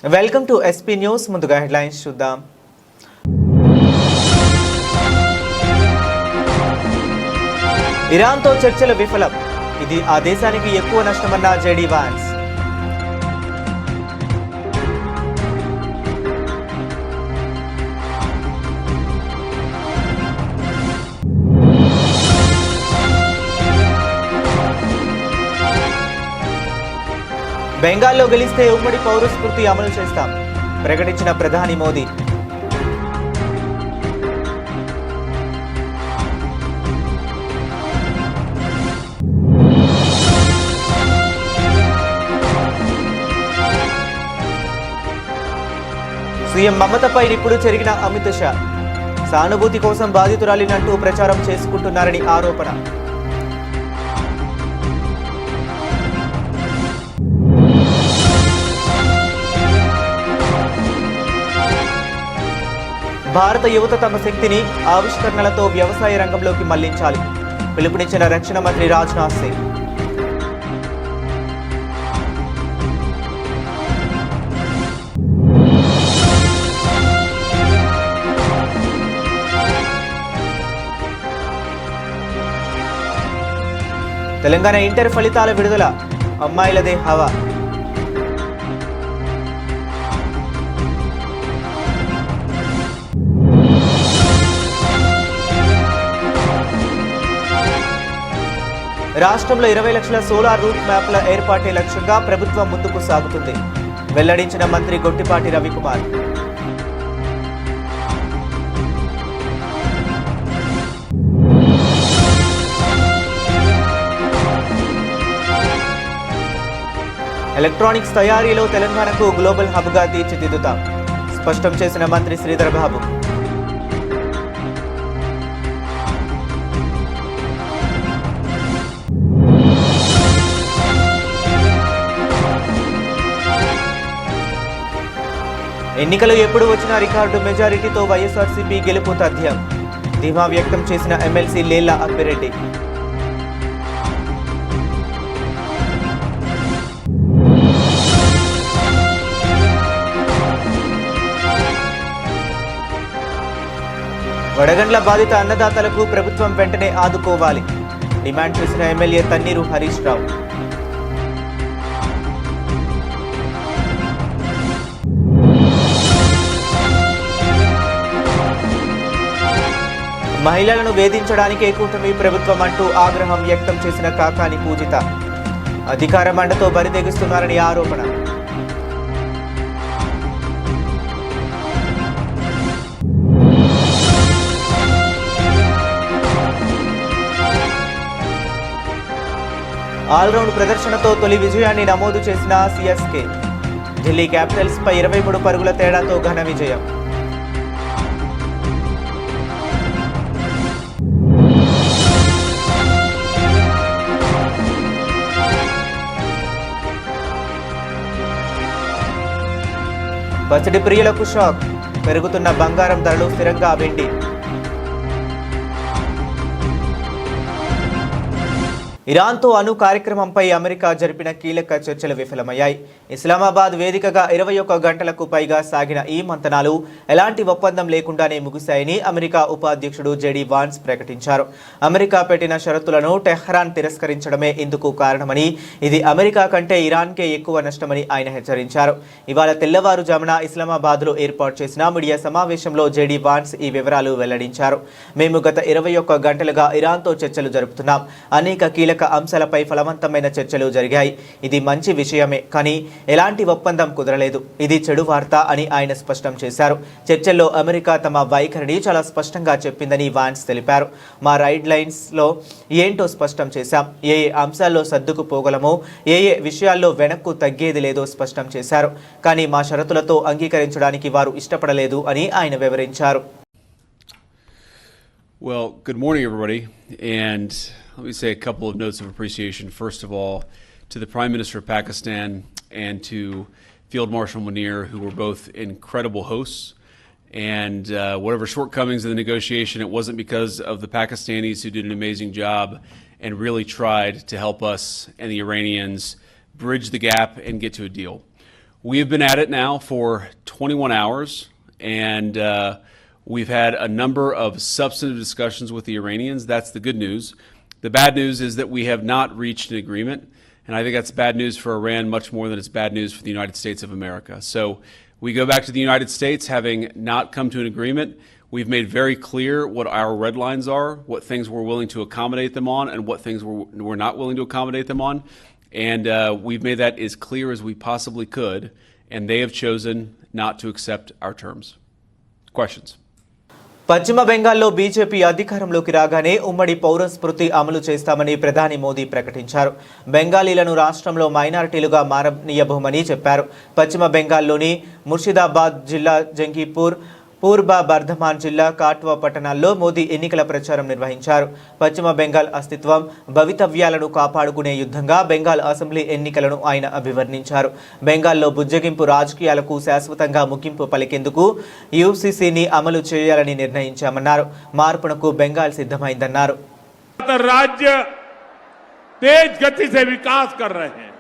Welcome to SP news. ముందుగా headlines చూద్దాం. ఇరాన్తో చర్చలు విఫలం. ఇది ఆ దేశానికి ఎక్కువ నష్టమన్న జేడీ వాన్స్. బెంగాల్లో గెలిస్తే ఉమ్మడి పౌరస్మృతి అమలు చేస్తాం ప్రకటించిన ప్రధాని మోదీ. సీఎం మమతపై ఇప్పుడు చెరిగిన అమిత్ షా. సానుభూతి కోసం బాధితురాలినంటూ ప్రచారం చేసుకుంటున్నారని ఆరోపణ. భారత యువత తమ శక్తిని ఆవిష్కరణలతో వ్యవసాయ రంగంలోకి మళ్లించాలి పిలుపునిచ్చిన రక్షణ మంత్రి రాజ్నాథ్ సింగ్. తెలంగాణ ఇంటర్ ఫలితాల విడుదల. అమ్మాయిలదే హవా. రాష్ట్రంలో 20 లక్షల సోలార్ రూట్ మ్యాప్ల ఏర్పాటే లక్ష్యంగా ప్రభుత్వం ముందుకు సాగుతుంది వెల్లడించిన మంత్రి గొట్టిపాటి రవికుమార్. ఎలక్ట్రానిక్స్ తయారీలో తెలంగాణకు గ్లోబల్ హబ్గా తీర్చిదిద్దుతాం స్పష్టం చేసిన మంత్రి శ్రీధర్ బాబు. ఎన్నికలు ఎప్పుడు వచ్చినా రికార్డు మెజారిటీతో వైఎస్ఆర్సీపీ గెలుపు తథ్యం ధీమా వ్యక్తం చేసిన ఎమ్మెల్సీ లేళ్ల అప్పిరెడ్డి. వడగండ్ల బాధిత అన్నదాతలకు ప్రభుత్వం వెంటనే ఆదుకోవాలి డిమాండ్ చేసిన ఎమ్మెల్యే తన్నీరు హరీష్ రావు. మహిళలను వేధించడానికే కూటమి ప్రభుత్వం అంటూ ఆగ్రహం వ్యక్తం చేసిన కాకాని పూజిత. అధికార మండతో బరితెగిస్తున్నారని ఆరోపణ. ఆల్రౌండ్ ప్రదర్శనతో తొలి విజయాన్ని నమోదు చేసిన సిఎస్కే. ఢిల్లీ క్యాపిటల్స్ పై 23 పరుగుల తేడాతో ఘన విజయం. పసిడి ప్రియులకు షాక్. పెరుగుతున్న బంగారం ధరలు స్థిరంగా వెండి. ఇరాన్తో అణు కార్యక్రమంపై అమెరికా జరిపిన కీలక చర్చలు విఫలమయ్యాయి. ఇస్లామాబాద్ వేదికగా 21 గంటలకు పైగా సాగిన ఈ మంతనాలు ఎలాంటి ఒప్పందం లేకుండానే ముగిశాయని అమెరికా ఉపాధ్యక్షుడు జేడీ వాన్స్ ప్రకటించారు. అమెరికా పెట్టిన షరతులను టెహ్రాన్ తిరస్కరించడమే ఇందుకు కారణమని, ఇది అమెరికా కంటే ఇరాన్కే ఎక్కువ నష్టమని ఆయన హెచ్చరించారు. ఇవాళ తెల్లవారుజామున ఇస్లామాబాద్లో ఏర్పాటు చేసిన మీడియా సమావేశంలో జేడీ వాన్స్ ఈ వివరాలు వెల్లడించారు. మేము గత 21 గంటలుగా ఇరాన్తో చర్చలు జరుపుతున్నాం. అనేక కీలక అంశాలపై ఫలవంతమైన చర్చలు జరిగాయి. ఇది మంచి విషయమే, కానీ ఎలాంటి ఒప్పందం కుదరలేదు. ఇది చెడు వార్త అని ఆయన స్పష్టం చేశారు. చర్చల్లో అమెరికా తమ వైఖరిని చాలా స్పష్టంగా చెప్పిందని వాన్స్ తెలిపారు. మా రైడ్ లైన్స్ లో ఏంటో స్పష్టం చేశాం. ఏ అంశాల్లో సర్దుకుపోగలమో, ఏ విషయాల్లో వెనక్కు తగ్గేది లేదో స్పష్టం చేశారు. కానీ మా షరతులతో అంగీకరించడానికి వారు ఇష్టపడలేదు అని ఆయన వివరించారు. Well, good morning, everybody, and let me say a couple of notes of appreciation. First of all, to the Prime Minister of Pakistan and to Field Marshal Munir, who were both incredible hosts. And whatever shortcomings in the negotiation, it wasn't because of the Pakistanis who did an amazing job and really tried to help us and the Iranians bridge the gap and get to a deal. We have been at it now for 21 hours, and we've had a number of substantive discussions with the Iranians. That's the good news. The bad news is that we have not reached an agreement, and I think that's bad news for Iran much more than it's bad news for the United States of America. So we go back to the United States having not come to an agreement. We've made very clear what our red lines are, what things we're willing to accommodate them on, and what things we're not willing to accommodate them on. And we've made that as clear as we possibly could, and they have chosen not to accept our terms. Questions? పశ్చిమ బెంగాల్లో BJP అధికారంలోకి రాగానే ఉమ్మడి పౌర స్మృతి అమలు చేస్తామని ప్రధాని మోదీ ప్రకటించారు. బెంగాలీలను రాష్ట్రంలో మైనారిటీలుగా మారనీయబోమని చెప్పారు. పశ్చిమ బెంగాల్లోని ముర్షిదాబాద్ జిల్లా జంగీపూర్, పూర్వ బర్ధమాన్ జిల్లా కాట్వా పట్టణాల్లో మోదీ ఎన్నికల ప్రచారం నిర్వహించారు. పశ్చిమ బెంగాల్ అస్తిత్వం, భవితవ్యాలను కాపాడుకునే యుద్ధంగా బెంగాల్ అసెంబ్లీ ఎన్నికలను ఆయన అభివర్ణించారు. బెంగాల్లో బుజ్జగింపు రాజకీయాలకు శాశ్వతంగా ముగింపు పలికేందుకు యూసీసీని అమలు చేయాలని నిర్ణయించామన్నారు. మార్పునకు బెంగాల్ సిద్ధమైందన్నారు. राज्य तेज गति से विकास कर रहे हैं.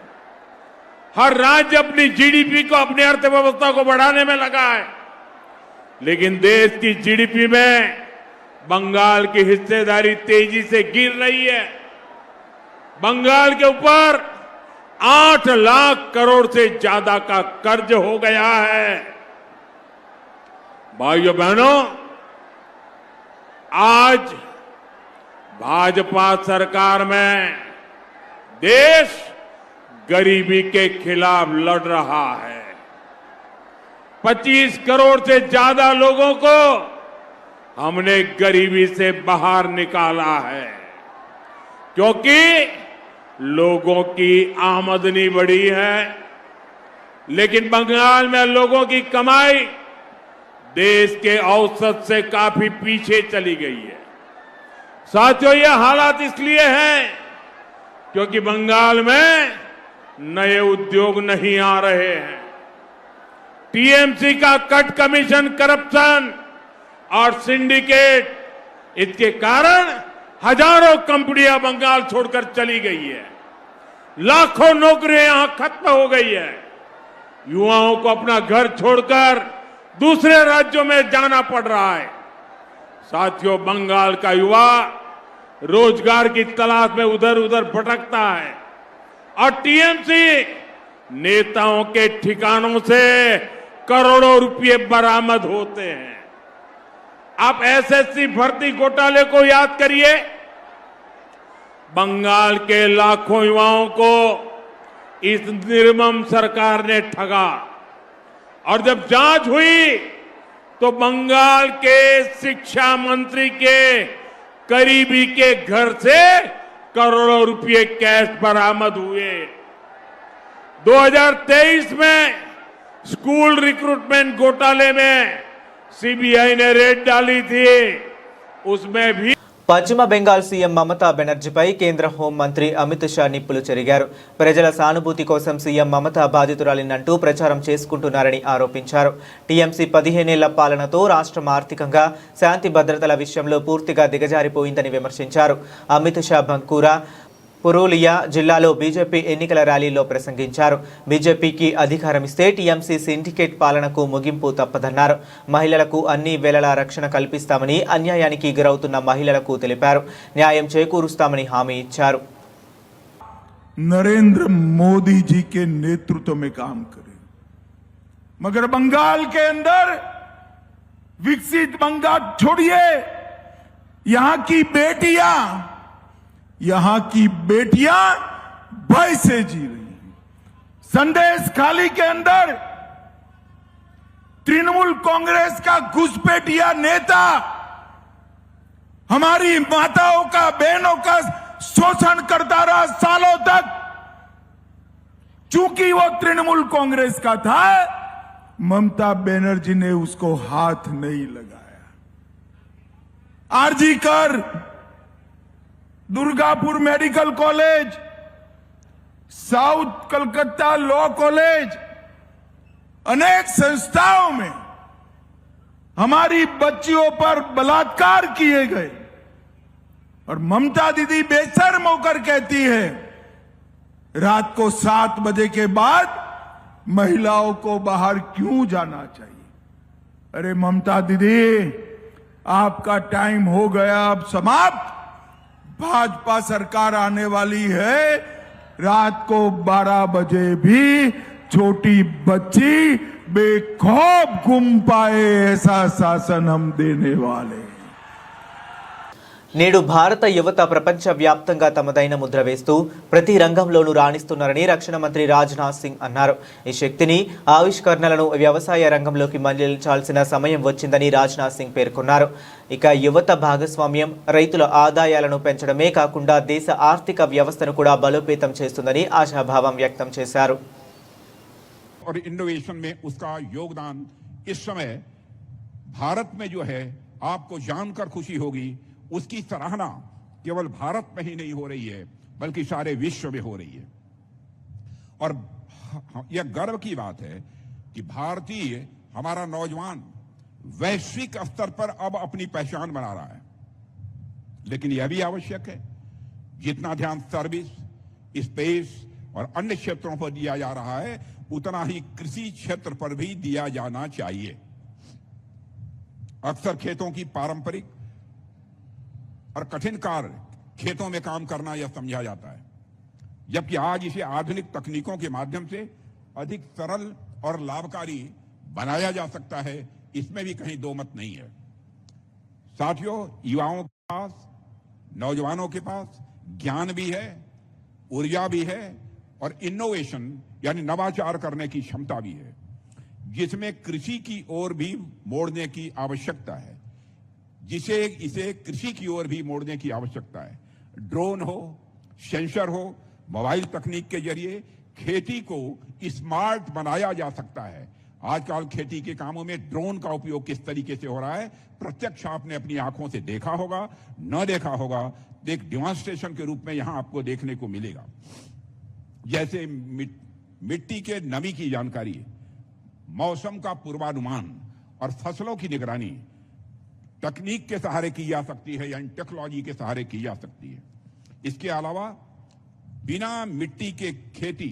हर राज्य अपनी जीडीपी को, अपनी अर्थव्यवस्था को बढ़ाने में लगा है, लेकिन देश की जीडीपी में बंगाल की हिस्सेदारी तेजी से गिर रही है. बंगाल के ऊपर 8 लाख करोड़ से ज्यादा का कर्ज हो गया है. भाइयों बहनों, आज भाजपा सरकार में देश गरीबी के खिलाफ लड़ रहा है. 25 करोड़ से ज्यादा लोगों को हमने गरीबी से बाहर निकाला है, क्योंकि लोगों की आमदनी बढ़ी है, लेकिन बंगाल में लोगों की कमाई देश के औसत से काफी पीछे चली गई है. साथियों, ये हालात इसलिए हैं क्योंकि बंगाल में नए उद्योग नहीं आ रहे हैं. टीएमसी का कट कमीशन, करप्शन और सिंडिकेट, इसके कारण हजारों कंपनियां बंगाल छोड़कर चली गई है. लाखों नौकरियां यहां खत्म हो गई है. युवाओं को अपना घर छोड़कर दूसरे राज्यों में जाना पड़ रहा है. साथियों, बंगाल का युवा रोजगार की तलाश में उधर उधर भटकता है और टीएमसी नेताओं के ठिकानों से करोड़ों रुपए बरामद होते हैं. आप एसएससी भर्ती घोटाले को याद करिए. बंगाल के लाखों युवाओं को इस निर्मम सरकार ने ठगा, और जब जांच हुई तो बंगाल के शिक्षा मंत्री के करीबी के घर से करोड़ों रुपए कैश बरामद हुए. 2023 में स्कूल रिक्रूटमेंट घोटाले में सीबीआई ने रेड डाली थी, उसमें भी పశ్చిమ బెంగాల్ సీఎం మమతా బెనర్జీపై కేంద్ర హోంమంత్రి అమిత్ షా నిప్పులు చెరిగారు. ప్రజల సానుభూతి కోసం సీఎం మమతా బాధితురాలినంటూ ప్రచారం చేసుకుంటున్నారని ఆరోపించారు. టీఎంసీ 15 ఏళ్ల పాలనతో రాష్ట్రం ఆర్థికంగా, శాంతి భద్రతల విషయంలో పూర్తిగా దిగజారిపోయిందని విమర్శించారు. అమిత్ షా బంకూరా, పురూలియా జిల్లాలో బీజేపీ ఎన్నికల ర్యాలీలో ప్రసంగించారు. బీజేపీకి అధికారం ఇస్తే టీఎంసీ సిండికేట్ పాలనకు ముగింపు తప్పదన్నారు. మహిళలకు అన్ని వేళలా రక్షణ కల్పిస్తామని అన్యాయానికి గురవుతున్న మహిళలకు తెలిపారు. న్యాయం చేకూరుస్తామని హామీ ఇచ్చారు. नरेंद्र मोदी जी के नेतृत्व में काम करे, मगर बंगाल के अंदर विकसित बंगाल छोड़िए, यहां की बेटियां भय से जी रही हैं. संदेश खाली के अंदर तृणमूल कांग्रेस का घुसपैठिया नेता हमारी माताओं का, बहनों का शोषण करता रहा सालों तक. चूंकि वो तृणमूल कांग्रेस का था, ममता बनर्जी ने उसको हाथ नहीं लगाया. आरजी कर, Durgapur medical college, south Calcutta law college, अनेक संस्थाओं में हमारी बच्चियों पर बलात्कार किए गए, और ममता दीदी बेशर्म होकर कहती है रात को 7 बजे के बाद महिलाओं को बाहर क्यों जाना चाहिए? अरे ममता दीदी, आपका टाइम हो गया, अब समाप्त। भाजपा सरकार आने वाली है, रात को 12 बजे भी छोटी बच्ची बेखौफ घूम पाए ऐसा शासन हम देने वाले। నేడు భారత యువత ప్రపంచవ్యాప్తంగా తమదైన ముద్ర వేస్తూ ప్రతి రంగంలోనూ రాణిస్తున్నారని రక్షణ మంత్రి రాజ్నాథ్ సింగ్ అన్నారు. ఈ శక్తిని, ఆవిష్కరణలను వ్యవసాయ రంగంలోకి మళ్లించాల్సిన సమయం వచ్చిందని రాజ్నాథ్ సింగ్ పేర్కొన్నారు. ఇక యువత భాగస్వామ్యం రైతుల ఆదాయాలను పెంచడమే కాకుండా దేశ ఆర్థిక వ్యవస్థను కూడా బలోపేతం చేస్తుందని ఆశాభావం వ్యక్తం చేశారు. और इनोवेशन में उसका योगदान इस समय भारत में जो है, आपको जानकर खुशी होगी, उसकी सराहना केवल भारत में ही नहीं हो रही है बल्कि सारे विश्व में हो रही है। और यह गर्व की बात है कि भारतीय हमारा नौजवान वैश्विक स्तर पर अब अपनी पहचान बना रहा है। लेकिन यह भी आवश्यक है, जितना ध्यान सर्विस, स्पेस और अन्य क्षेत्रों पर दिया जा रहा है, उतना ही कृषि क्षेत्र पर भी दिया जाना चाहिए। अक्सर खेतों की पारंपरिक और कठिन कार्य खेतों में काम करना यह समझा जाता है, जबकि आज इसे आधुनिक तकनीकों के माध्यम से अधिक सरल और लाभकारी बनाया जा सकता है। इसमें भी कहीं दो मत नहीं है। साथियों, युवाओं के पास, नौजवानों के पास ज्ञान भी है, ऊर्जा भी है और इनोवेशन यानी नवाचार करने की क्षमता भी है, जिसमें कृषि की ओर भी मोड़ने की आवश्यकता है, इसे कृषि की ओर भी मोड़ने की आवश्यकता है। ड्रोन हो, सेंसर हो, मोबाइल तकनीक के जरिए खेती को स्मार्ट बनाया जा सकता है। आजकल खेती के कामों में ड्रोन का उपयोग किस तरीके से हो रहा है, प्रत्यक्ष आपने अपनी आंखों से देखा होगा, न देखा होगा, एक डेमोंस्ट्रेशन के रूप में यहां आपको देखने को मिलेगा। जैसे मिट्टी के नमी की जानकारी, मौसम का पूर्वानुमान और फसलों की निगरानी तकनीक के सहारे की जा सकती है, यानी टेक्नोलॉजी के सहारे की जा सकती है। इसके अलावा बिना मिट्टी के खेती,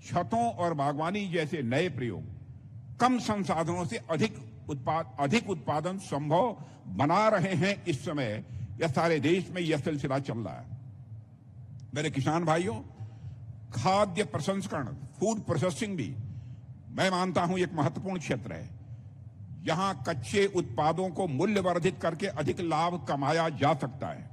छतों और बागवानी जैसे नए प्रयोग कम संसाधनों से अधिक उत्पादन संभव बना रहे हैं। इस समय यह सारे देश में यह सिलसिला चल रहा है। मेरे किसान भाइयों, खाद्य प्रसंस्करण, फूड प्रोसेसिंग भी मैं मानता हूं एक महत्वपूर्ण क्षेत्र है। यहां कच्चे उत्पादों को मूल्यवर्धित करके अधिक लाभ कमाया जा सकता है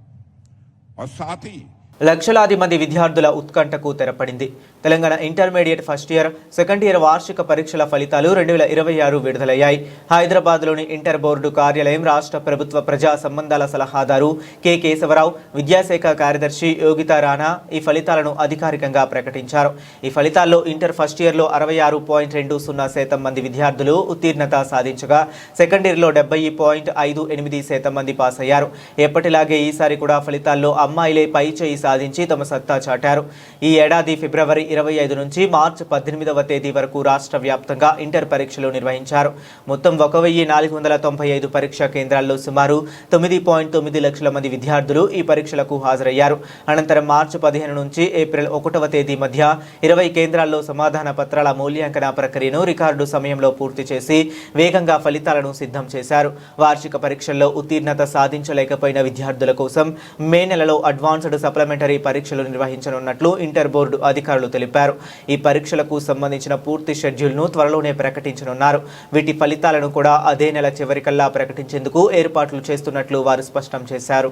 और साथ ही లక్షలాది మంది విద్యార్థుల ఉత్కంఠకు తెరపడింది. Telangana intermediate first year, second year వార్షిక పరీక్షల ఫలితాలు 2026 విడుదలయ్యాయి. హైదరాబాద్లోని ఇంటర్ బోర్డు కార్యాలయం రాష్ట్ర ప్రభుత్వ ప్రజా సంబంధాల సలహాదారు కె కేశవరావు, విద్యాశాఖ కార్యదర్శి యోగితా రాణా ఈ ఫలితాలను అధికారికంగా ప్రకటించారు. ఈ ఫలితాల్లో ఇంటర్ ఫస్ట్ ఇయర్లో 66.20% మంది విద్యార్థులు ఉత్తీర్ణత సాధించగా, సెకండ్ ఇయర్లో 70.58% మంది పాస్ అయ్యారు. ఎప్పటిలాగే ఈసారి కూడా ఫలితాల్లో అమ్మాయిలే పై చేయి సాధించి తమ సత్తా చాటారు. ఈ ఏడాది ఫిబ్రవరి 25 నుంచి మార్చి 18వ తేదీ వరకు రాష్ట్ర వ్యాప్తంగా ఇంటర్ పరీక్షలు నిర్వహించారు. మొత్తం 1495 పరీక్షా కేంద్రాల్లో సుమారు 9.9 లక్షల మంది విద్యార్థులు ఈ పరీక్షలకు హాజరయ్యారు. అనంతరం మార్చి 15 నుంచి ఏప్రిల్ 1వ తేదీ మధ్య 20 కేంద్రాల్లో సమాధాన పత్రాల మూల్యాంకన ప్రక్రియను రికార్డు సమయంలో పూర్తి చేసి వేగంగా ఫలితాలను సిద్ధం చేశారు. వార్షిక పరీక్షల్లో ఉత్తీర్ణత సాధించలేకపోయిన విద్యార్థుల కోసం మే నెలలో అడ్వాన్స్డ్ సప్లిమెంటరీ పరీక్షలు నిర్వహించనున్నట్లు ఇంటర్ బోర్డు అధికారులు తెలిపారు. ఈ పరీక్షలకు సంబంధించిన పూర్తి షెడ్యూల్ను త్వరలోనే ప్రకటించనున్నారు. వీటి ఫలితాలను కూడా అదే నెల చివరికల్లా ప్రకటించేందుకు ఏర్పాట్లు చేస్తున్నట్లు వారు స్పష్టం చేశారు.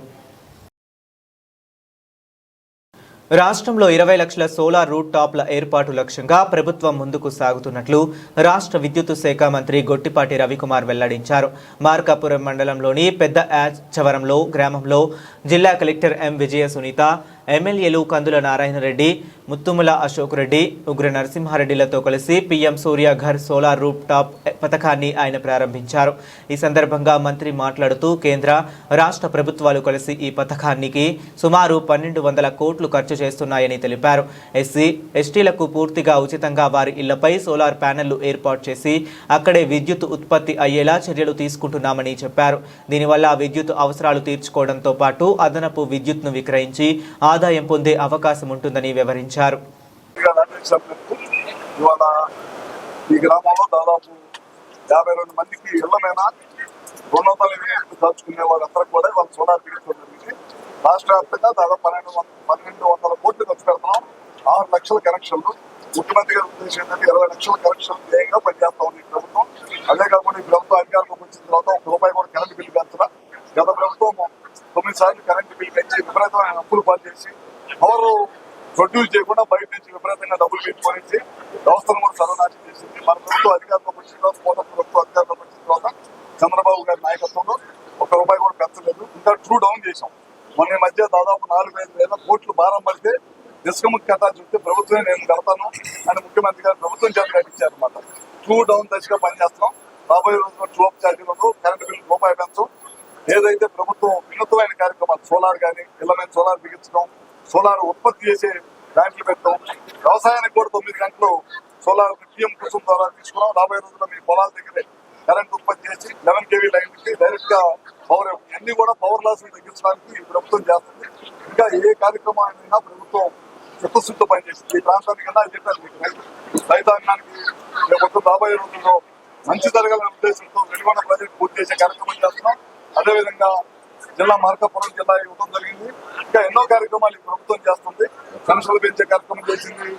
రాష్ట్రంలో 20 లక్షల సోలార్ రూట్ టాప్ల ఏర్పాటు లక్ష్యంగా ప్రభుత్వం ముందుకు సాగుతున్నట్లు రాష్ట్ర విద్యుత్ శాఖ మంత్రి గొట్టిపాటి రవికుమార్ వెల్లడించారు. మార్కాపురం మండలంలోని పెద్ద యాచవరంలో గ్రామంలో జిల్లా కలెక్టర్ ఎం విజయ సునీత, ఎమ్మెల్యేలు కందుల నారాయణ రెడ్డి, ముత్తుముల అశోక్ రెడ్డి, ఉగ్ర నరసింహారెడ్డిలతో కలిసి పీఎం సూర్య ఘర్ సోలార్ రూప్ టాప్ పథకాన్ని ఆయన ప్రారంభించారు. ఈ సందర్భంగా మంత్రి మాట్లాడుతూ కేంద్ర, రాష్ట్ర ప్రభుత్వాలు కలిసి ఈ పథకానికి సుమారు 1200 కోట్లు ఖర్చు చేస్తున్నాయని తెలిపారు. ఎస్సీ, ఎస్టీలకు పూర్తిగా ఉచితంగా వారి ఇళ్లపై సోలార్ ప్యానెళ్లు ఏర్పాటు చేసి అక్కడే విద్యుత్ ఉత్పత్తి అయ్యేలా చర్యలు తీసుకుంటున్నామని చెప్పారు. దీనివల్ల విద్యుత్ అవసరాలు తీర్చుకోవడంతో పాటు అదనపు విద్యుత్ను విక్రయించి ఆదాయం పొందే అవకాశం ఉంటుందని వివరించారు. ఈ గ్రామంలో దాదాపు 52 మందికి ఇళ్లమైనా 200 యూనిట్లు దాచుకునే వాళ్ళందరూ కూడా వాళ్ళు సోలార్ బిగించడం జరిగింది. రాష్ట్ర వ్యాప్తంగా దాదాపు 1200 కోట్లు ఖర్చు పెడుతున్నాం. 6 లక్షల కనెక్షన్లు. ముఖ్యమంత్రి గారి ఉద్దేశం ఏంటంటే 20 లక్షల కనెక్షన్లు ధ్యేయంగా పనిచేస్తా ఉంది ఈ ప్రభుత్వం. అదే కాకుండా ఈ ప్రభుత్వం అధికారంలోకి వచ్చిన తర్వాత ₹1 కూడా కరెంటు బిల్లు పెంచరా. గత ప్రభుత్వం 9 సార్లు కరెంటు బిల్లు పెంచి విపరీతమైన అప్పులు పాలు చేసి పవర్ ప్రొడ్యూస్ చేయకుండా బయట నుంచి విపరీతంగా డబ్బులు పెట్టుకొని వ్యవస్థను కూడా సర్వనాశనం చేసింది. మన ప్రభుత్వం అధికారంలోకి వచ్చిన తర్వాత ప్రభుత్వం అధికారంలోకి వచ్చిన తర్వాత చంద్రబాబు గారి నాయకత్వంలో ₹1 కూడా పెంచలేదు. ఇంకా ట్రూ డౌన్ చేశాం. మొన్న మధ్య దాదాపు 4-5 వేల కోట్లు భారం పడితే డిస్కమ్కి కట్టాల్సి వస్తే ప్రభుత్వమే నేను కడతాను అని ముఖ్యమంత్రి గారు ప్రభుత్వం చేత కట్టించారు అనమాట. ట్రూ డౌన్ దశగా పనిచేస్తున్నాం. రాబోయే రోజుల్లో ట్రూ అప్ ఛార్జీలను కరెంటు బిల్లు ₹1 పెంచం. ఏదైతే ప్రభుత్వం వినూత్నమైన కార్యక్రమాలు సోలార్ కానీ ఇళ్ల మీద సోలార్ బిగించడం, సోలార్ ఉత్పత్తి చేసే ప్లాంట్లు పెట్టడం, వ్యవసాయానికి కూడా 9 గంటలు సోలార్ పిఎం కుసుమ్ ద్వారా తీసుకున్నాం. రాబోయే రోజుల్లో మీ పొలాల దగ్గరే కరెంట్ ఉత్పత్తి చేసి 11 kV లైన్కి డైరెక్ట్ గా పవర్ అన్ని కూడా పవర్ లాస్ తగ్గించడానికి ప్రభుత్వం చేస్తుంది. ఇంకా ఏ కార్యక్రమాలైనా ప్రభుత్వం చిత్తశుద్ధి పనిచేస్తుంది. ఈ ప్రాంతానికి చెప్పారు మీకు రైతాంగానికి రేపు రాబోయే రోజుల్లో మంచి జరగాలనే ఉద్దేశంతో వెలుగొండ ప్రాజెక్టు పూర్తి చేసే కార్యక్రమం చేస్తున్నాం. అదేవిధంగా జిల్లా మార్కాపురం జిల్లా ఇవ్వడం జరిగింది. ఇంకా ఎన్నో కార్యక్రమాలు ఈ ప్రభుత్వం చేస్తుంది. పెన్షన్లు పెంచే కార్యక్రమం చేసింది.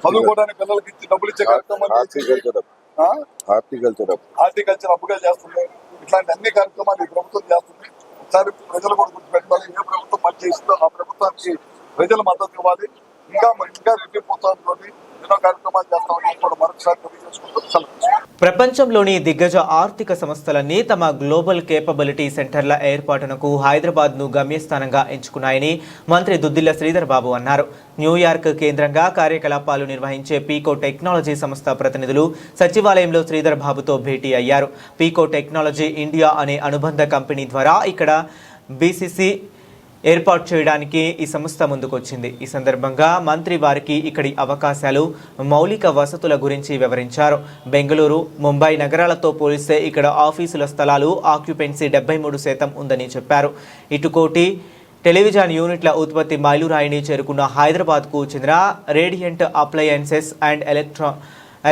చదువుకోవడానికి పిల్లలకి ఇచ్చి డబ్బులు ఇచ్చే కార్యక్రమం హార్టికల్చర్ అప్పుగా చేస్తుంది. ఇట్లాంటి అన్ని కార్యక్రమాలు ఈ ప్రభుత్వం చేస్తుంది. ఒకసారి ప్రజలు కూడా గుర్తుపెట్టాలి. ఏ ప్రభుత్వం మంచి ఇస్తుందో ఆ ప్రభుత్వానికి ప్రజలు మద్దతు ఇవ్వాలి. ఇంకా రెడ్డి పోతాంతో ఎన్నో కార్యక్రమాలు చేస్తామని కూడా మరొకసారి తెలియజేసుకుంటూ ప్రపంచంలోని దిగ్గజ ఆర్థిక సంస్థలన్నీ తమ గ్లోబల్ కేపబిలిటీ సెంటర్ల ఏర్పాటునకు హైదరాబాద్ను గమ్యస్థానంగా ఎంచుకున్నాయని మంత్రి దుద్దిళ్ల శ్రీధర్ బాబు అన్నారు. న్యూయార్క్ కేంద్రంగా కార్యకలాపాలు నిర్వహించే పీకో టెక్నాలజీ సంస్థ ప్రతినిధులు సచివాలయంలో శ్రీధర్ బాబుతో భేటీ అయ్యారు. పీకో టెక్నాలజీ ఇండియా అనే అనుబంధ కంపెనీ ద్వారా ఇక్కడ బీసీసీ ఏర్పాటు చేయడానికి ఈ సంస్థ ముందుకొచ్చింది. ఈ సందర్భంగా మంత్రి వారికి ఇక్కడి అవకాశాలు, మౌలిక వసతుల గురించి వివరించారు. బెంగళూరు, ముంబై నగరాలతో పోలిస్తే ఇక్కడ ఆఫీసుల స్థలాలు ఆక్యుపెన్సీ 73% ఉందని చెప్పారు. ఇటుకోటి టెలివిజన్ యూనిట్ల ఉత్పత్తి మైలురాయిని చేరుకున్న హైదరాబాద్కు చెందిన radiant appliances and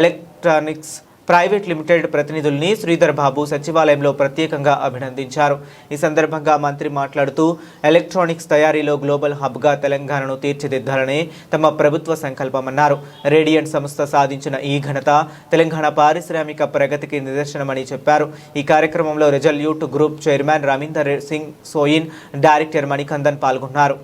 electronics private limited ప్రతినిధుల్ని శ్రీధర్ బాబు సచివాలయంలో ప్రత్యేకంగా అభినందించారు. ఈ సందర్భంగా మంత్రి మాట్లాడుతూ ఎలక్ట్రానిక్స్ తయారీలో గ్లోబల్ హబ్గా తెలంగాణను తీర్చిదిద్దాలనే తమ ప్రభుత్వ సంకల్పమన్నారు. రేడియంట్ సంస్థ సాధించిన ఈ ఘనత తెలంగాణ పారిశ్రామిక ప్రగతికి నిదర్శనమని చెప్పారు. ఈ కార్యక్రమంలో resolute group chairman Ravinder Singh Soin, director Manikandan పాల్గొన్నారు.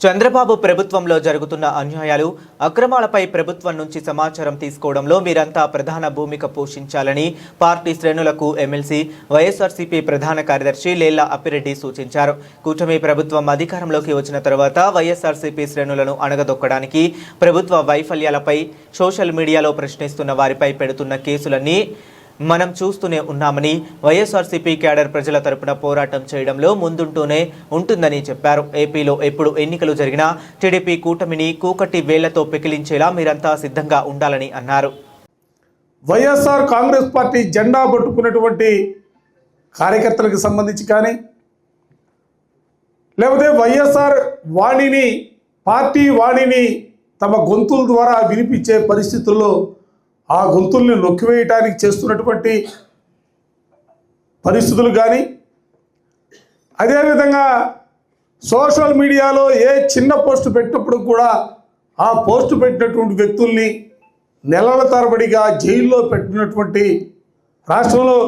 చంద్రబాబు ప్రభుత్వంలో జరుగుతున్న అన్యాయాలు, అక్రమాలపై ప్రభుత్వం నుంచి సమాచారం తీసుకోవడంలో మీరంతా ప్రధాన భూమిక పోషించాలని పార్టీ శ్రేణులకు ఎమ్మెల్సీ వైఎస్ఆర్సీపీ ప్రధాన కార్యదర్శి లేళ్ల అప్పిరెడ్డి సూచించారు. కూటమి ప్రభుత్వం అధికారంలోకి వచ్చిన తర్వాత వైఎస్ఆర్సీపీ శ్రేణులను అణగదొక్కడానికి ప్రభుత్వ వైఫల్యాలపై సోషల్ మీడియాలో ప్రశ్నిస్తున్న వారిపై పెడుతున్న కేసులన్నీ మనం చూస్తూనే ఉన్నామని, వైఎస్ఆర్సీపీ క్యాడర్ ప్రజల తరపున పోరాటం చేయడంలో ముందుంటూనే ఉంటుందని చెప్పారు. ఏపీలో ఎప్పుడు ఎన్నికలు జరిగినా టీడీపీ కూటమిని కూకటి వేళ్లతో పెకిలించేలా మీరంతా సిద్ధంగా ఉండాలని అన్నారు. వైఎస్ఆర్ కాంగ్రెస్ పార్టీ జెండా పట్టుకున్నటువంటి కార్యకర్తలకు సంబంధించి కానీ, లేకపోతే వైఎస్ఆర్ వాణిని, పార్టీ వాణిని తమ గొంతుల ద్వారా వినిపించే పరిస్థితుల్లో ఆ గొంతుల్ని నొక్కివేయటానికి చేస్తున్నటువంటి పరిస్థితులు కానీ, అదేవిధంగా సోషల్ మీడియాలో ఏ చిన్న పోస్టు పెట్టినప్పుడు కూడా ఆ పోస్టు పెట్టినటువంటి వ్యక్తుల్ని నెలల తరబడిగా జైల్లో పెట్టినటువంటి రాష్ట్రంలో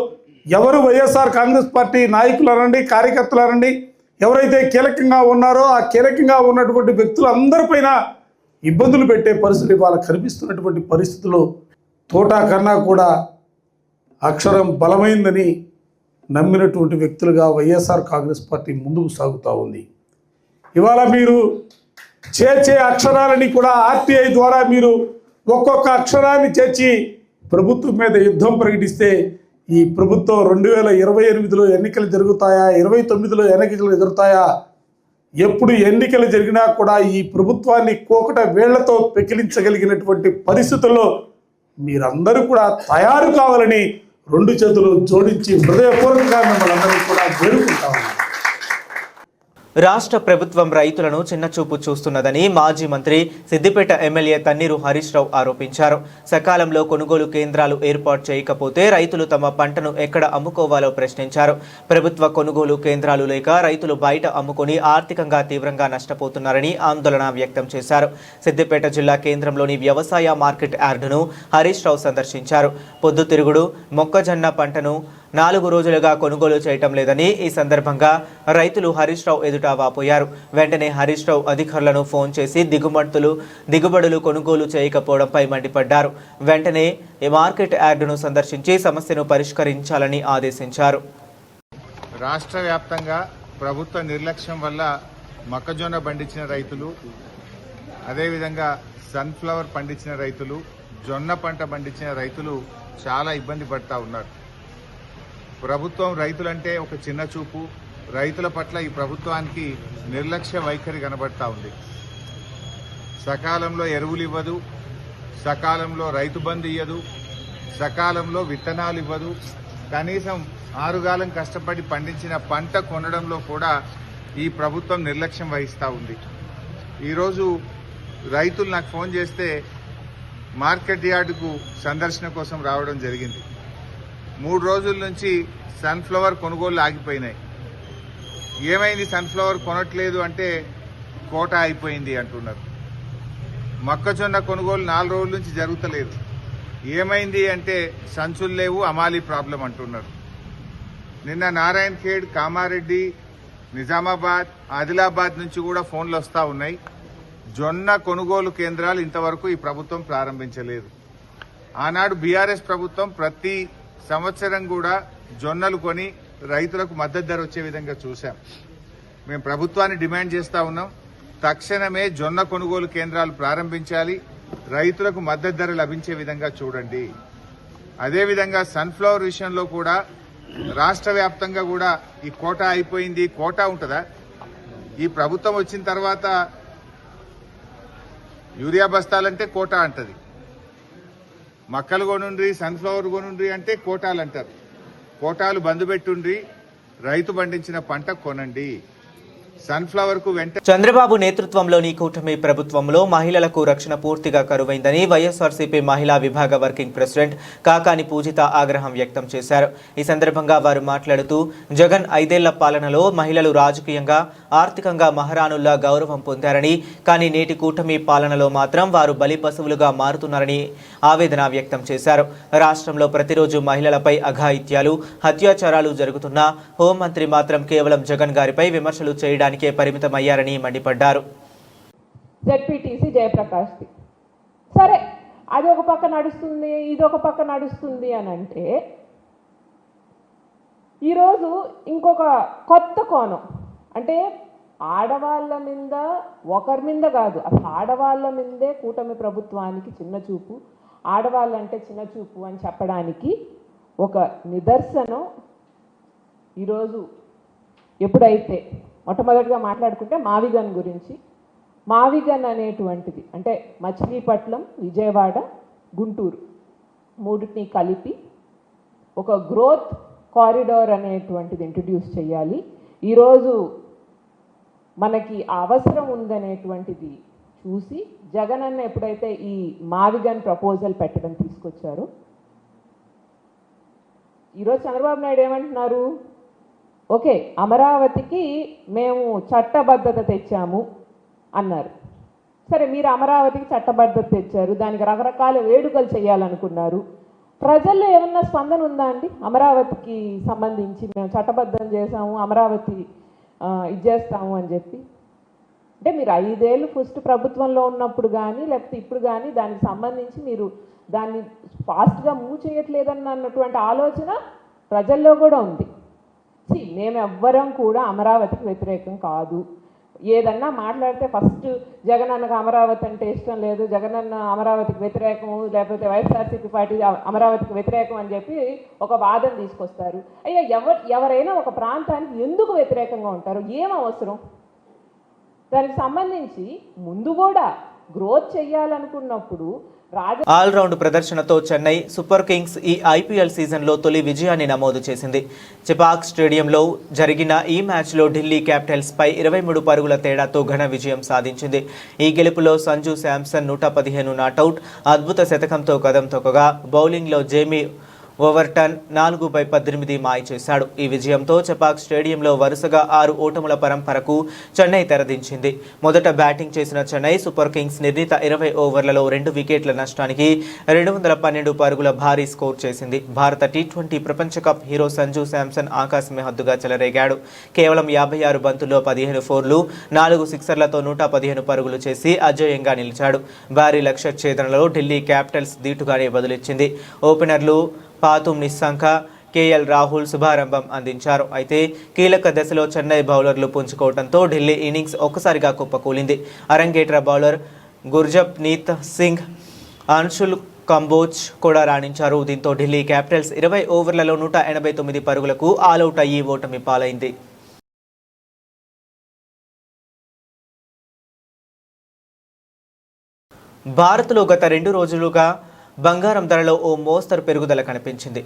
ఎవరు వైఎస్ఆర్ కాంగ్రెస్ పార్టీ నాయకులు అనండి, కార్యకర్తలు అనండి, ఎవరైతే కీలకంగా ఉన్నారో ఆ కీలకంగా ఉన్నటువంటి వ్యక్తులందరిపైన ఇబ్బందులు పెట్టే పరిస్థితి ఇవాళ కనిపిస్తున్నటువంటి పరిస్థితులు తోటా కన్నా కూడా అక్షరం బలమైందని నమ్మినటువంటి వ్యక్తులుగా వైఎస్ఆర్ కాంగ్రెస్ పార్టీ ముందుకు సాగుతూ ఉంది. ఇవాళ మీరు చేర్చే అక్షరాలని కూడా ఆర్టీఐ ద్వారా మీరు ఒక్కొక్క అక్షరాన్ని చేర్చి ప్రభుత్వం మీద యుద్ధం ప్రకటిస్తే ఈ ప్రభుత్వం 2028లో ఎన్నికలు జరుగుతాయా, 29లో ఎన్నికలు జరుగుతాయా ఎప్పుడు ఎన్నికలు జరిగినా కూడా ఈ ప్రభుత్వాన్ని కోకట వేళ్లతో పెకిలించగలిగినటువంటి పరిస్థితుల్లో మీరందరూ కూడా తయారు కావాలని 2 చేతులు జోడించి హృదయపూర్వకంగా మిమ్మల్ని అందరూ కూడా వేడుకుంటా ఉన్నాను. రాష్ట్ర ప్రభుత్వం రైతులను చిన్నచూపు చూస్తున్నదని మాజీ మంత్రి సిద్దిపేట ఎమ్మెల్యే తన్నీరు హరీష్ రావు ఆరోపించారు. సకాలంలో కొనుగోలు కేంద్రాలు ఏర్పాటు చేయకపోతే రైతులు తమ పంటను ఎక్కడ అమ్ముకోవాలో ప్రశ్నించారు. ప్రభుత్వ కొనుగోలు కేంద్రాలు లేక రైతులు బయట అమ్ముకొని ఆర్థికంగా తీవ్రంగా నష్టపోతున్నారని ఆందోళన వ్యక్తం చేశారు. సిద్దిపేట జిల్లా కేంద్రంలోని వ్యవసాయ మార్కెట్ యార్డును హరీష్ రావు సందర్శించారు. పొద్దుతిరుగుడు మొక్కజొన్న పంటను 4 రోజులుగా కొనుగోలు చేయటం లేదని ఈ సందర్భంగా రైతులు హరీష్ రావు ఎదుట వాపోయారు. వెంటనే హరీష్ రావు అధికారులను ఫోన్ చేసి దిగుబడులు కొనుగోలు చేయకపోవడంపై మండిపడ్డారు. వెంటనే ఈ మార్కెట్ యార్డును సందర్శించి సమస్యను పరిష్కరించాలని ఆదేశించారు. రాష్ట్ర వ్యాప్తంగా ప్రభుత్వ నిర్లక్ష్యం వల్ల మొక్కజొన్న పండించిన రైతులు, అదేవిధంగా సన్ఫ్లవర్ పండించిన రైతులు, జొన్న పంట పండించిన రైతులు చాలా ఇబ్బంది పడతా ఉన్నారు. ప్రభుత్వం రైతులంటే ఒక చిన్న చూపు, రైతుల పట్ల ఈ ప్రభుత్వానికి నిర్లక్ష్య వైఖరి కనబడతా ఉంది. సకాలంలో ఎరువులు ఇవ్వదు, సకాలంలో రైతు బంధు ఇవ్వదు, సకాలంలో విత్తనాలు ఇవ్వదు. కనీసం 6 కాలం కష్టపడి పండించిన పంట కొనడంలో కూడా ఈ ప్రభుత్వం నిర్లక్ష్యం వహిస్తూ ఉంది. ఈరోజు రైతులు నాకు ఫోన్ చేస్తే మార్కెట్ యార్డుకు సందర్శన కోసం రావడం జరిగింది. 3 రోజుల నుంచి సన్ఫ్లవర్ కొనుగోళ్లు ఆగిపోయినాయి. ఏమైంది సన్ఫ్లవర్ కొనట్లేదు అంటే కోట అయిపోయింది అంటున్నారు. మొక్కజొన్న కొనుగోలు 4 రోజుల నుంచి జరుగుతలేదు. ఏమైంది అంటే సంచులు లేవు, అమాలీ ప్రాబ్లం అంటున్నారు. నిన్న నారాయణ్ ఖేడ్, కామారెడ్డి, నిజామాబాద్, ఆదిలాబాద్ నుంచి కూడా ఫోన్లు వస్తూ ఉన్నాయి. జొన్న కొనుగోలు కేంద్రాలు ఇంతవరకు ఈ ప్రభుత్వం ప్రారంభించలేదు. ఆనాడు బీఆర్ఎస్ ప్రభుత్వం ప్రతి సంవత్సరం కూడా జొన్నలు కొని రైతులకు మద్దతు ధర వచ్చే విధంగా చూశాం. మేము ప్రభుత్వాన్ని డిమాండ్ చేస్తా ఉన్నాం, తక్షణమే జొన్న కొనుగోలు కేంద్రాలు ప్రారంభించాలి, రైతులకు మద్దతు ధర లభించే విధంగా చూడండి. అదేవిధంగా సన్ఫ్లవర్ విషయంలో కూడా రాష్ట్ర వ్యాప్తంగా కూడా ఈ కోటా అయిపోయింది. కోటా ఉంటుందా? ఈ ప్రభుత్వం వచ్చిన తర్వాత యూరియా బస్తాలంటే కోటా అంటది, మక్కలు కొనుండ్రి, సన్ఫ్లవర్ కొనుండ్రి అంటే కోటాలు అంటారు. కోటాలు బంద్ పెట్టుండ్రి, రైతు పండించిన పంట కొనండి. సన్ఫ్లవర్ కు చంద్రబాబు నేతృత్వంలోని కూటమి ప్రభుత్వంలో మహిళలకు రక్షణ పూర్తిగా కరువైందని వైఎస్ఆర్సీపీ మహిళా విభాగ వర్కింగ్ ప్రెసిడెంట్ కాకాని పూజిత ఆగ్రహం వ్యక్తం చేశారు. ఈ సందర్భంగా వారు మాట్లాడుతూ జగన్ 5 ఏళ్ల పాలనలో మహిళలు రాజకీయంగా, ఆర్థికంగా మహారాణుల్లా గౌరవం పొందారని, కానీ నేటి కూటమి పాలనలో మాత్రం వారు బలి పశువులుగా మారుతున్నారని ఆవేదన వ్యక్తం చేశారు. రాష్ట్రంలో ప్రతిరోజు మహిళలపై అఘాయిత్యాలు, అత్యాచారాలు జరుగుతున్నా హోంమంత్రి మాత్రం కేవలం జగన్ గారిపై విమర్శలు చేయడానికి పరిమితమయ్యారని మండిపడ్డారు. జెడ్పీటీసీ జయప్రకాష్ది సరే, అది ఒక పక్క నడుస్తుంది, ఇది ఒక పక్క నడుస్తుంది అని అంటే, ఈరోజు ఇంకొక కొత్త కోణం అంటే ఆడవాళ్ళ మీద, ఒకరి మీద కాదు, అసలు ఆడవాళ్ళ మీదే కూటమి ప్రభుత్వానికి చిన్న చూపు, ఆడవాళ్ళంటే చిన్న చూపు అని చెప్పడానికి ఒక నిదర్శనం. ఈరోజు ఎప్పుడైతే మొట్టమొదటిగా మాట్లాడుకుంటే మావిగన్ గురించి, మావిగన్ అనేటువంటిది అంటే మచిలీపట్నం, విజయవాడ, గుంటూరు మూడింటిని కలిపి ఒక గ్రోత్ కారిడార్ అనేటువంటిది ఇంట్రడ్యూస్ చేయాలి. ఈరోజు మనకి అవసరం ఉందనేటువంటిది చూసి జగన్ అన్న ఎప్పుడైతే ఈ మావిగన్ ప్రపోజల్ పెట్టడం తీసుకొచ్చారో, ఈరోజు చంద్రబాబు నాయుడు ఏమంటున్నారు, ఓకే అమరావతికి మేము చట్టబద్ధత తెచ్చాము అన్నారు. సరే, మీరు అమరావతికి చట్టబద్ధత తెచ్చారు, దానికి రకరకాల వేడుకలు చేయాలనుకున్నారు. ప్రజల్లో ఏమన్నా స్పందన ఉందా అండి? అమరావతికి సంబంధించి మేము చట్టబద్ధం చేసాము, అమరావతి ఇది చేస్తాము అని చెప్పి. అంటే మీరు 5 ఏళ్ళు ఫస్ట్ ప్రభుత్వంలో ఉన్నప్పుడు కానీ లేకపోతే ఇప్పుడు కానీ దానికి సంబంధించి మీరు దాన్ని ఫాస్ట్గా మూవ్ చేయట్లేదన్నటువంటి ఆలోచన ప్రజల్లో కూడా ఉంది. మేము ఎవ్వరం కూడా అమరావతికి వ్యతిరేకం కాదు. ఏదన్నా మాట్లాడితే ఫస్ట్ జగన్ అన్నకు అమరావతి అంటే ఇష్టం లేదు, జగన్ అన్న అమరావతికి వ్యతిరేకము, లేకపోతే వైఎస్ఆర్సీపీ పార్టీ అమరావతికి వ్యతిరేకం అని చెప్పి ఒక వాదన తీసుకొస్తారు. అయ్యా, ఎవరైనా ఒక ప్రాంతానికి ఎందుకు వ్యతిరేకంగా ఉంటారు? ఏం అవసరం? దానికి సంబంధించి ముందు కూడా గ్రోత్ చేయాలనుకున్నప్పుడు ఆల్రౌండ్ ప్రదర్శనతో చెన్నై సూపర్ కింగ్స్ ఈ ఐపీఎల్ సీజన్లో తొలి విజయాన్ని నమోదు చేసింది. చెపాక్ స్టేడియంలో జరిగిన ఈ మ్యాచ్లో ఢిల్లీ క్యాపిటల్స్పై 23 పరుగుల తేడాతో ఘన విజయం సాధించింది. ఈ గెలుపులో సంజు శాంసన్ 115 నాటౌట్ అద్భుత శతకంతో కదం తొక్కగా బౌలింగ్లో జేమీ ఓవర్టన్ 4/18 మాయ చేశాడు. ఈ విజయంతో చెపాక్ స్టేడియంలో వరుసగా 6 ఓటముల పరంపరకు చెన్నై తెరదించింది. మొదట బ్యాటింగ్ చేసిన చెన్నై సూపర్ కింగ్స్ నిర్ణీత 20 ఓవర్లలో 2 వికెట్ల నష్టానికి 212 పరుగుల భారీ స్కోర్ చేసింది. భారత టీ20 ప్రపంచ కప్ హీరో సంజు శాంసన్ ఆకాశమే హద్దుగా చెలరేగాడు. కేవలం 56 బంతుల్లో 15 ఫోర్లు 4 సిక్సర్లతో 115 పరుగులు చేసి అజేయంగా నిలిచాడు. భారీ లక్ష్య ఛేదనలో ఢిల్లీ క్యాపిటల్స్ దీటుగానే బదులిచ్చింది. ఓపెనర్లు పాతుమ్ నిస్సంక, కేఎల్ రాహుల్ శుభారంభం అందించారు. అయితే కీలక దశలో చెన్నై బౌలర్లు పుంజుకోవడంతో ఢిల్లీ ఇన్నింగ్స్ ఒక్కసారిగా కుప్పకూలింది. అరంగేట్ర బౌలర్ గుర్జప్నీత్ సింగ్, అన్షుల్ కంబోజ్ కూడా రాణించారు. దీంతో ఢిల్లీ క్యాపిటల్స్ 20 ఓవర్లలో 189 పరుగులకు ఆలౌట్ అయ్యి ఓటమి పాలైంది. భారత్లో గత 2 రోజులుగా బంగారం ధరలో ఓ మోస్తరు పెరుగుదల కనిపించింది.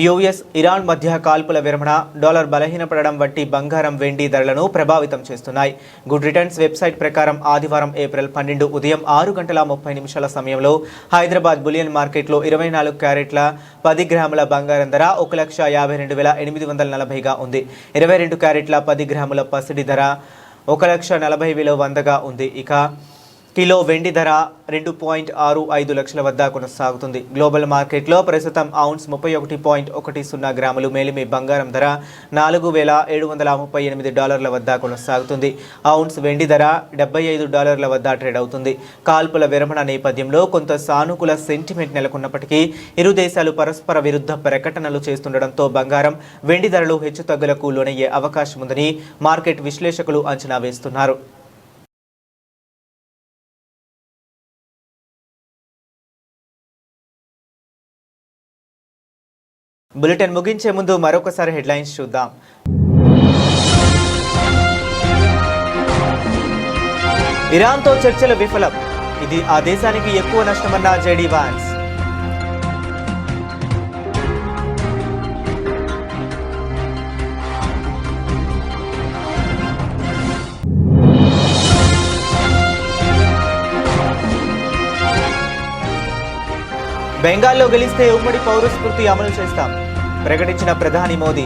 యుఎస్ ఇరాన్ మధ్య కాల్పుల విరమణ, డాలర్ బలహీనపడడం వంటి బంగారం వెండి ధరలను ప్రభావితం చేస్తున్నాయి. గుడ్ రిటర్న్స్ వెబ్సైట్ ప్రకారం ఆదివారం ఏప్రిల్ 12 ఉదయం 6:30 సమయంలో హైదరాబాద్ బులియన్ మార్కెట్లో 24 క్యారెట్ల 10 గ్రాముల బంగారం ధర 1,52,840గా ఉంది. 22 క్యారెట్ల 10 గ్రాముల పసిడి ధర 1,40,100గా ఉంది. ఇక కిలో వెండి ధర 2.65 లక్షల వద్ద కొనసాగుతుంది. గ్లోబల్ మార్కెట్లో ప్రస్తుతం ఔన్స్ 31.10 గ్రాములు మేలిమి బంగారం ధర $4,738 వద్ద కొనసాగుతుంది. ఔన్స్ వెండి ధర $75 వద్ద ట్రేడ్ అవుతుంది. కాల్పుల విరమణ నేపథ్యంలో కొంత సానుకూల సెంటిమెంట్ నెలకొన్నప్పటికీ ఇరు దేశాలు పరస్పర విరుద్ధ ప్రకటనలు చేస్తుండటంతో బంగారం వెండి ధరలు హెచ్చుతగ్గులకు లోనయ్యే అవకాశం ఉందని మార్కెట్ విశ్లేషకులు అంచనా వేస్తున్నారు. బులెటిన్ ముగించే ముందు మరొకసారి హెడ్లైన్స్ చూద్దాం. ఇరాన్తో చర్చలు విఫలం, ఇది ఆ దేశానికి ఎక్కువ నష్టమన్న జేడీ వాన్స్. బెంగాల్లో గెలిస్తే ఉమ్మడి పౌరస్మృతి అమలు చేస్తాం, ప్రకటించిన ప్రధాని మోదీ.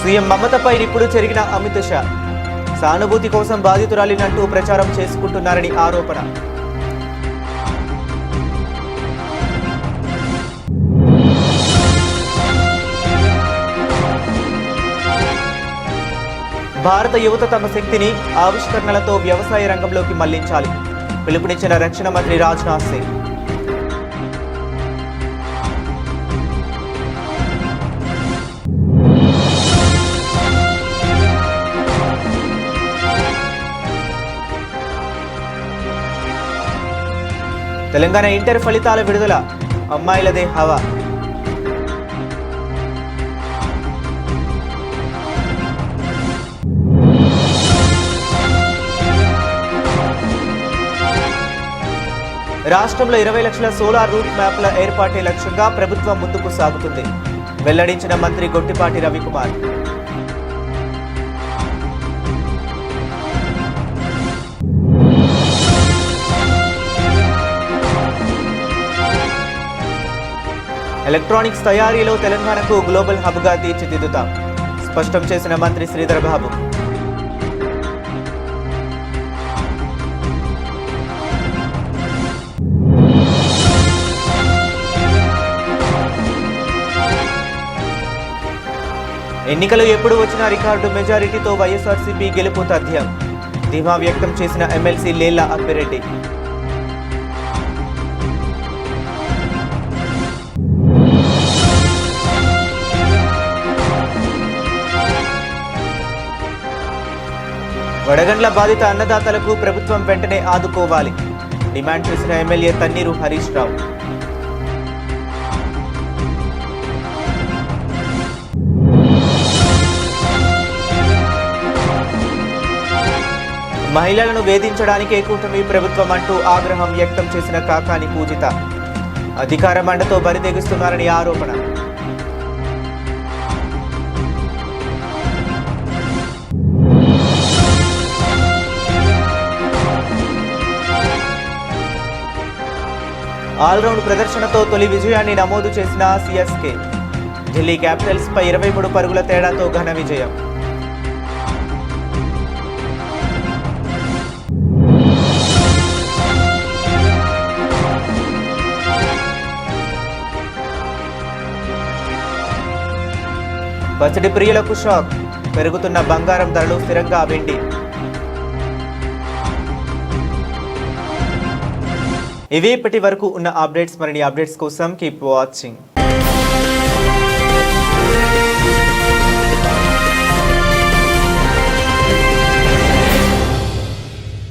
సీఎం మమతపై ఇప్పుడు చెరిగిన అమిత్ షా, సానుభూతి కోసం బాధితురాలినంటూ ప్రచారం చేసుకుంటున్నారని ఆరోపణ. భారత యువత తమ శక్తిని ఆవిష్కరణలతో వ్యవసాయ రంగంలోకి మళ్లించాలి, పిలుపునిచ్చిన రక్షణ మంత్రి రాజ్నాథ్ సింగ్. తెలంగాణ ఇంటర్ ఫలితాల విడుదల, అమ్మాయిలదే హవా. రాష్ట్రంలో 20 లక్షల సోలార్ రూట్ మ్యాప్ల ఏర్పాటే లక్ష్యంగా ప్రభుత్వం ముందుకు సాగుతుంది, వెల్లడించిన మంత్రి గొట్టిపాటి రవికుమార్. ఎలక్ట్రానిక్స్ తయారీలో తెలంగాణకు గ్లోబల్ హబ్గా తీర్చిదిద్దుతాం, స్పష్టం చేసిన మంత్రి శ్రీధర్ బాబు. ఎన్నికలు ఎప్పుడు వచ్చినా రికార్డు మెజారిటీతో వైఎస్ఆర్సీపీ గెలుపు తథ్యం, ధీమా వ్యక్తం చేసిన ఎమ్మెల్సీ లేళ్ల అప్పిరెడ్డి. వడగండ్ల బాధిత అన్నదాతలకు ప్రభుత్వం వెంటనే ఆదుకోవాలి డిమాండ్ చేసిన ఎమ్మెల్యే తన్నీరు హరీష్ రావు. మహిళలను వేధించడానికే కూటమి ప్రభుత్వం అంటూ ఆగ్రహం వ్యక్తం చేసిన కాకాని పూజిత. అధికార మండతో బరితెగిస్తున్నారని ఆరోపణ. ఆల్రౌండ్ ప్రదర్శనతో తొలి విజయాన్ని నమోదు చేసిన సిఎస్కే. ఢిల్లీ క్యాపిటల్స్ పై 23 పరుగుల తేడాతో ఘన విజయం. పసిడి ప్రియులకు షాక్. పెరుగుతున్న బంగారం ధరలు, స్థిరంగా వెండి. ఇవి ఇప్పటి వరకు ఉన్న అప్డేట్స్. మరిన్ని అప్డేట్స్ కోసం కీప్ వాచింగ్.